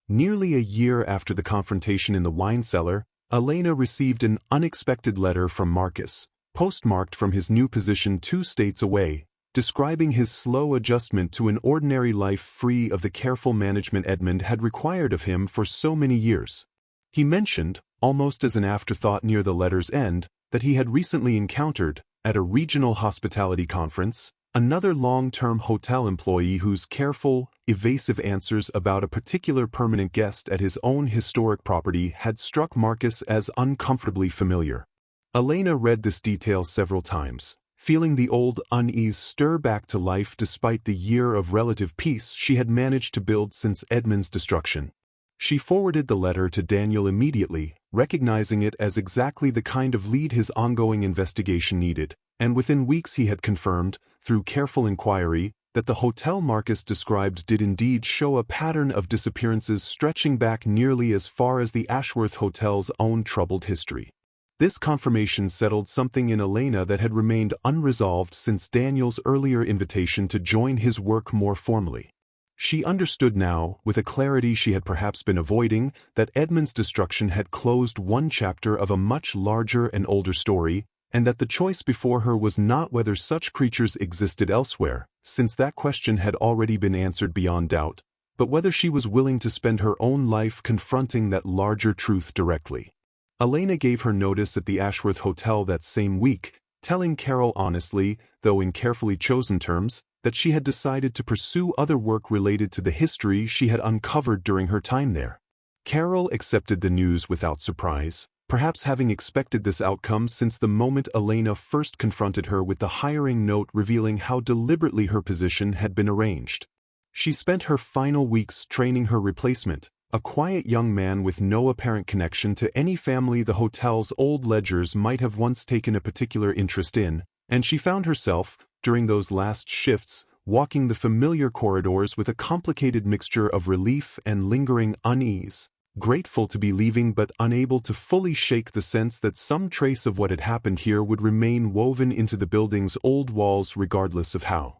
Nearly a year after the confrontation in the wine cellar, Elena received an unexpected letter from Marcus, postmarked from his new position 2 states away, describing his slow adjustment to an ordinary life free of the careful management Edmund had required of him for so many years. He mentioned, almost as an afterthought near the letter's end, that he had recently encountered, at a regional hospitality conference, another long-term hotel employee whose careful, evasive answers about a particular permanent guest at his own historic property had struck Marcus as uncomfortably familiar. Elena read this detail several times, feeling the old unease stir back to life despite the year of relative peace she had managed to build since Edmund's destruction. She forwarded the letter to Daniel immediately, recognizing it as exactly the kind of lead his ongoing investigation needed, and within weeks he had confirmed, through careful inquiry, that the hotel Marcus described did indeed show a pattern of disappearances stretching back nearly as far as the Ahsworth Hotel's own troubled history. This confirmation settled something in Elena that had remained unresolved since Daniel's earlier invitation to join his work more formally. She understood now, with a clarity she had perhaps been avoiding, that Edmund's destruction had closed one chapter of a much larger and older story, and that the choice before her was not whether such creatures existed elsewhere, since that question had already been answered beyond doubt, but whether she was willing to spend her own life confronting that larger truth directly. Elena gave her notice at the Ahsworth Hotel that same week, telling Carol honestly, though in carefully chosen terms, that she had decided to pursue other work related to the history she had uncovered during her time there. Carol accepted the news without surprise, perhaps having expected this outcome since the moment Elena first confronted her with the hiring note revealing how deliberately her position had been arranged. She spent her final weeks training her replacement, a quiet young man with no apparent connection to any family the hotel's old ledgers might have once taken a particular interest in, and she found herself, during those last shifts, walking the familiar corridors with a complicated mixture of relief and lingering unease, grateful to be leaving but unable to fully shake the sense that some trace of what had happened here would remain woven into the building's old walls regardless of how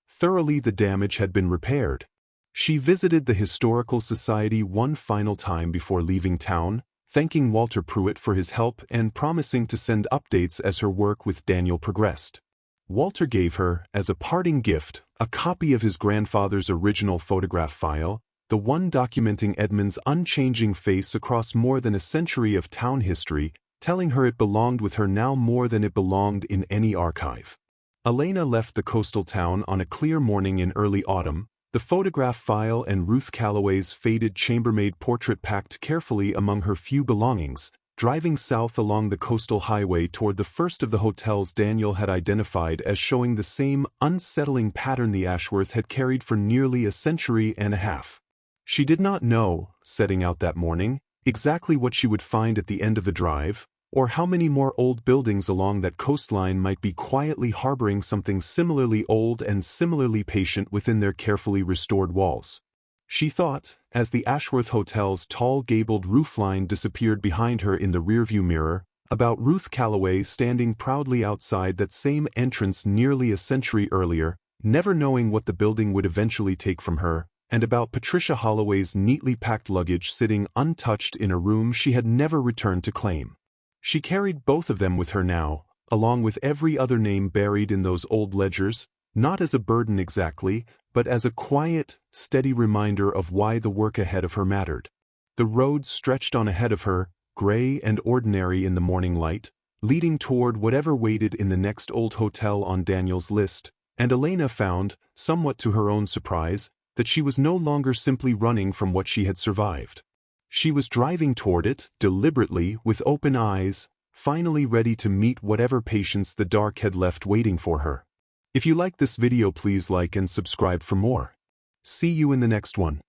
thoroughly the damage had been repaired. She visited the Historical Society one final time before leaving town, thanking Walter Pruitt for his help and promising to send updates as her work with Daniel progressed. Walter gave her, as a parting gift, a copy of his grandfather's original photograph file, the one documenting Edmund's unchanging face across more than a century of town history, telling her it belonged with her now more than it belonged in any archive. Elena left the coastal town on a clear morning in early autumn, the photograph file and Ruth Calloway's faded chambermaid portrait packed carefully among her few belongings, driving south along the coastal highway toward the first of the hotels Daniel had identified as showing the same unsettling pattern the Ahsworth had carried for nearly a century and a half. She did not know, setting out that morning, exactly what she would find at the end of the drive, Or how many more old buildings along that coastline might be quietly harboring something similarly old and similarly patient within their carefully restored walls. She thought, as the Ahsworth Hotel's tall gabled roofline disappeared behind her in the rearview mirror, about Ruth Calloway standing proudly outside that same entrance nearly a century earlier, never knowing what the building would eventually take from her, and about Patricia Holloway's neatly packed luggage sitting untouched in a room she had never returned to claim. She carried both of them with her now, along with every other name buried in those old ledgers, not as a burden exactly, but as a quiet, steady reminder of why the work ahead of her mattered. The road stretched on ahead of her, gray and ordinary in the morning light, leading toward whatever waited in the next old hotel on Daniel's list, and Elena found, somewhat to her own surprise, that she was no longer simply running from what she had survived. She was driving toward it, deliberately, with open eyes, finally ready to meet whatever patience the dark had left waiting for her. If you liked this video, please like and subscribe for more. See you in the next one.